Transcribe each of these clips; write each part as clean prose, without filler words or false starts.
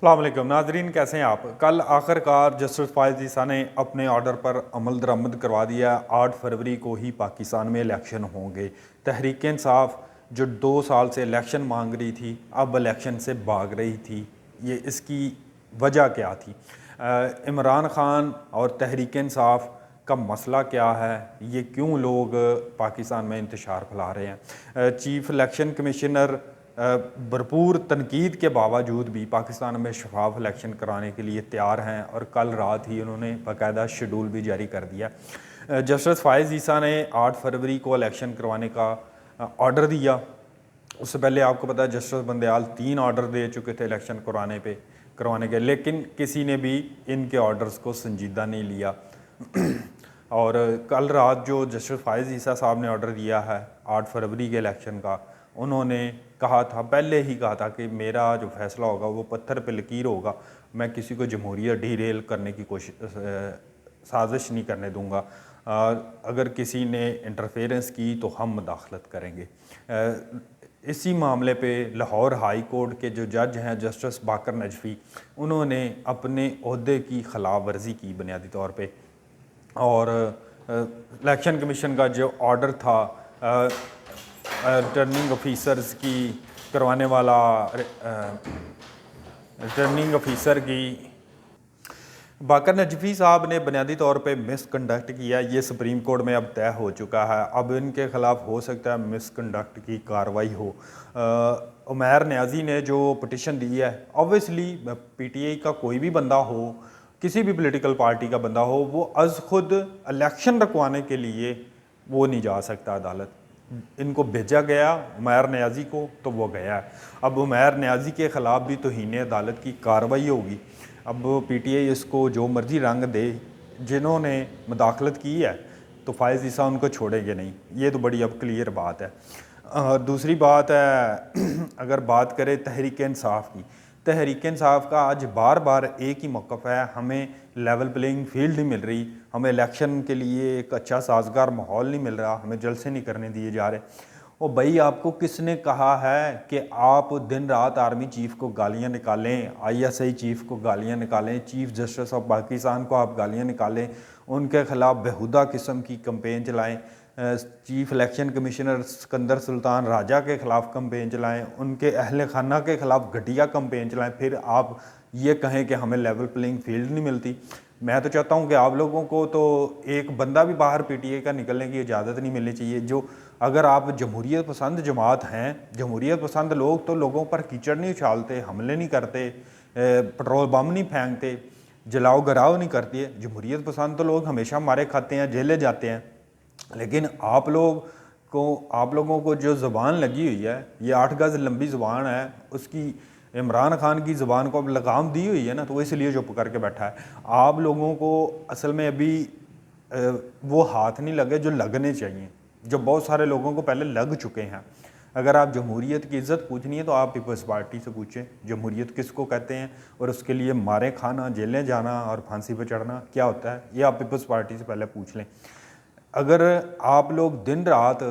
अस्सलाम वालेकुम नाजरीन, कैसे हैं आप। कल आखिरकार जस्टिस फायज़ ईसा ने अपने ऑर्डर पर अमल दरामद करवा दिया। 8 फरवरी को ही पाकिस्तान में इलेक्शन होंगे। तहरीक इंसाफ जो 2 साल से इलेक्शन मांग रही थी, अब इलेक्शन से भाग रही थी। ये इसकी वजह क्या थी? इमरान खान और तहरीक इंसाफ का मसला क्या है? ये क्यों लोग पाकिस्तान में इंतशार फैला रहे हैं? चीफ इलेक्शन कमिश्नर भरपूर तनकीद के बावजूद भी पाकिस्तान में शफाफ इलेक्शन कराने के लिए तैयार हैं और कल रात ही उन्होंने बाकायदा शेड्यूल भी जारी कर दिया। जस्टिस फायज़ ईसा ने 8 फरवरी को इलेक्शन करवाने का ऑर्डर दिया। उससे पहले आपको पता है जस्टिस बंदयाल 3 ऑर्डर दे चुके थे इलेक्शन करवाने के, लेकिन किसी ने भी इनके ऑर्डर्स को संजीदा नहीं लिया। और कल रात जो जस्टिस फायज़ ईसा साहब ने ऑर्डर दिया है 8 फरवरी के इलेक्शन का, उन्होंने कहा था, पहले ही कहा था कि मेरा जो फैसला होगा वो पत्थर पे लकीर होगा। मैं किसी को जमहूरियत डीरेल करने की साजिश नहीं करने दूंगा। अगर किसी ने इंटरफेरेंस की तो हम मुदाखलत करेंगे। इसी मामले पे लाहौर हाई कोर्ट के जो जज हैं जस्टिस बाकर नजफ़ी, उन्होंने अपने ओहदे की खिलाफ वर्जी की बुनियादी तौर पे। और इलेक्शन कमीशन का जो ऑर्डर था रिटर्निंग ऑफिसर्स की करवाने वाला, रिटर्निंग ऑफिसर की, बाकर नजफ़ी साहब ने बुनियादी तौर पे मिसकंडक्ट किया। ये सुप्रीम कोर्ट में अब तय हो चुका है। अब इनके ख़िलाफ़ हो सकता है मिसकंडक्ट की कार्रवाई हो। उमैर न्याजी ने जो पटिशन दी है, ऑब्वियसली पीटीआई का कोई भी बंदा हो, किसी भी पॉलिटिकल पार्टी का बंदा हो, वो अज़ खुद इलेक्शन रखवाने के लिए वो नहीं जा सकता अदालत। इनको भेजा गया उमैर न्याजी को, तो वो गया। अब उमैर न्याजी के ख़िलाफ़ भी तौहीन अदालत की कार्रवाई होगी। अब पीटीआई इसको जो मर्ज़ी रंग दे, जिन्होंने मुदाखलत की है तो फायज़ ईसा उनको छोड़ेंगे नहीं। ये तो बड़ी अब क्लियर बात है। दूसरी बात है अगर बात करें तहरीक इंसाफ की, तहरीक इंसाफ का आज बार बार एक ही मौक़िफ़ है, हमें लेवल प्लेइंग फील्ड नहीं मिल रही, हमें इलेक्शन के लिए एक अच्छा साजगार माहौल नहीं मिल रहा, हमें जलसे नहीं करने दिए जा रहे। ओ भाई, आपको किसने कहा है कि आप दिन रात आर्मी चीफ़ को गालियां निकालें, आईएसआई चीफ़ को गालियां निकालें, चीफ़ जस्टिस ऑफ पाकिस्तान को आप गालियां निकालें, उनके ख़िलाफ़ बेहुदा किस्म की कंपेन चलाएं, chief election commissioner Sikandar Sultan Raja के ख़िलाफ़ कंपेन चलाएं, उनके अहल खाना के ख़िलाफ़ घटिया कंपेन चलाएं, फिर आप ये कहें कि हमें लेवल प्लेइंग फील्ड नहीं मिलती। मैं तो चाहता हूं कि आप लोगों को तो एक बंदा भी बाहर पीटीआई का निकलने की इजाज़त नहीं मिलनी चाहिए। जो अगर आप जमहूरियत पसंद जमात हैं, जमहूरियत पसंद लोग तो लोगों पर कीचड़ नहीं उछालते, हमले नहीं करते, पेट्रोल बम नहीं फेंकते, जलाओ गराव नहीं करती। जमहूरियत पसंद तो लोग हमेशा मारे खाते हैं, जेलें जाते हैं। लेकिन आप लोगों को जो ज़ुबान लगी हुई है, ये 8 गज़ लंबी ज़ुबान है, उसकी इमरान खान की ज़ुबान को अब लगाम दी हुई है ना, तो वो इसलिए चुप करके बैठा है। आप लोगों को असल में अभी वो हाथ नहीं लगे जो लगने चाहिए, जो बहुत सारे लोगों को पहले लग चुके हैं। अगर आप जमहूरियत की इज़्ज़त पूछनी है तो आप पीपल्स पार्टी से पूछें, जमहूरियत किसको कहते हैं और उसके लिए मारे खाना, जेलें जाना और फांसी पर चढ़ना क्या होता है, ये आप पीपल्स पार्टी से पहले पूछ लें। अगर आप लोग दिन रात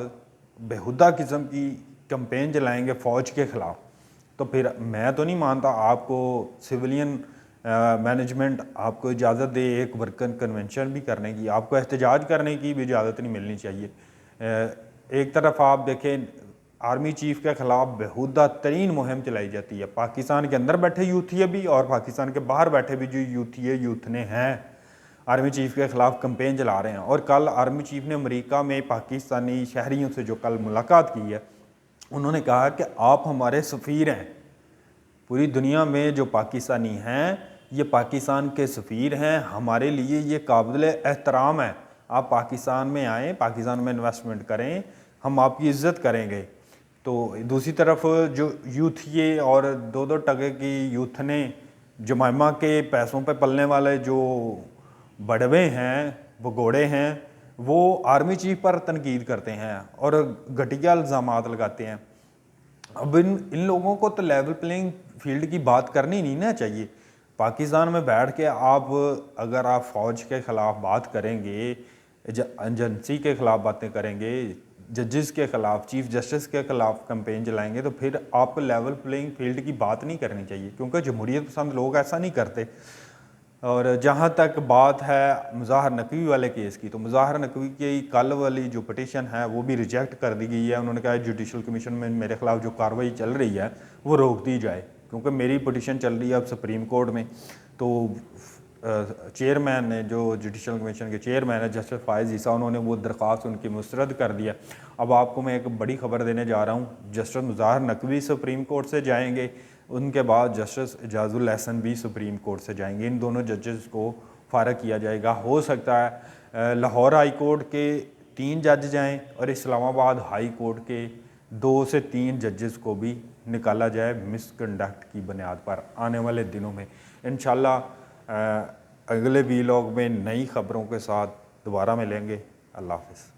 बेहुदा किस्म की कंपेन चलाएंगे फ़ौज के ख़िलाफ़, तो फिर मैं तो नहीं मानता आपको सिविलियन मैनेजमेंट आपको इजाज़त दे एक वर्कर कन्वेंशन भी करने की, आपको एहतजाज करने की भी इजाज़त नहीं मिलनी चाहिए। एक तरफ आप देखें आर्मी चीफ़ के ख़िलाफ़ बेहुदा तरीन मुहिम चलाई जाती है, पाकिस्तान के अंदर बैठे यूथिये भी और पाकिस्तान के बाहर बैठे भी जो यूथने हैं आर्मी चीफ़ के ख़िलाफ़ कंपेन चला रहे हैं। और कल आर्मी चीफ़ ने अमेरिका में पाकिस्तानी शहरियों से जो कल मुलाकात की है, उन्होंने कहा कि आप हमारे सफ़ीर हैं, पूरी दुनिया में जो पाकिस्तानी हैं ये पाकिस्तान के सफ़ीर हैं, हमारे लिए ये काबिल एहतराम है। आप पाकिस्तान में आएँ, पाकिस्तान में इन्वेस्टमेंट करें, हम आपकी इज़्ज़त करेंगे। तो दूसरी तरफ जो यूथिये और 2-2 टके की यूथने जमाइमा के पैसों पे पलने वाले जो बड़वे हैं, वो घोड़े हैं, वो आर्मी चीफ पर तनकीद करते हैं और घटिया इल्ज़ामात लगाते हैं। अब इन लोगों को तो लेवल प्लेइंग फील्ड की बात करनी नहीं ना चाहिए। पाकिस्तान में बैठ के अगर आप फ़ौज के ख़िलाफ़ बात करेंगे, एजेंसी के ख़िलाफ़ बातें करेंगे, जजेस के ख़िलाफ़, चीफ जस्टिस के ख़िलाफ़ कैंपेन चलाएंगे तो फिर आप लेवल प्लेइंग फील्ड की बात नहीं करनी चाहिए, क्योंकि जमहूरियत पसंद लोग ऐसा नहीं करते। और जहाँ तक बात है मुज़ाहिर नकवी वाले केस की, तो मुज़ाहिर नकवी की कल वाली जो पटिशन है वो भी रिजेक्ट कर दी गई है। उन्होंने कहा जुडिशल कमीशन में मेरे ख़िलाफ़ जो कार्रवाई चल रही है वो रोक दी जाए, क्योंकि मेरी पटिशन चल रही है अब सुप्रीम कोर्ट में। तो चेयरमैन ने, जो जुडिशल कमीशन के चेयरमैन है जस्टिस फ़ाइज़ ईसा, उन्होंने वो दरख्वास्त उनकी मुस्तरद कर दिया। अब आपको मैं एक बड़ी खबर देने जा रहा हूँ, justice Mazahar Naqvi supreme court से जाएंगे, उनके बाद जस्टिस एजाजुल एहसन भी सुप्रीम कोर्ट से जाएंगे। इन दोनों जजेस को फ़ारग किया जाएगा। हो सकता है लाहौर हाई कोर्ट के 3 जज जाएँ और इस्लामाबाद हाई कोर्ट के 2 से 3 जजेस को भी निकाला जाए मिसकंडक्ट की बुनियाद पर आने वाले दिनों में। इंशाल्लाह अगले वीलॉग में नई खबरों के साथ दोबारा मिलेंगे। अल्लाह हाफ़िज़।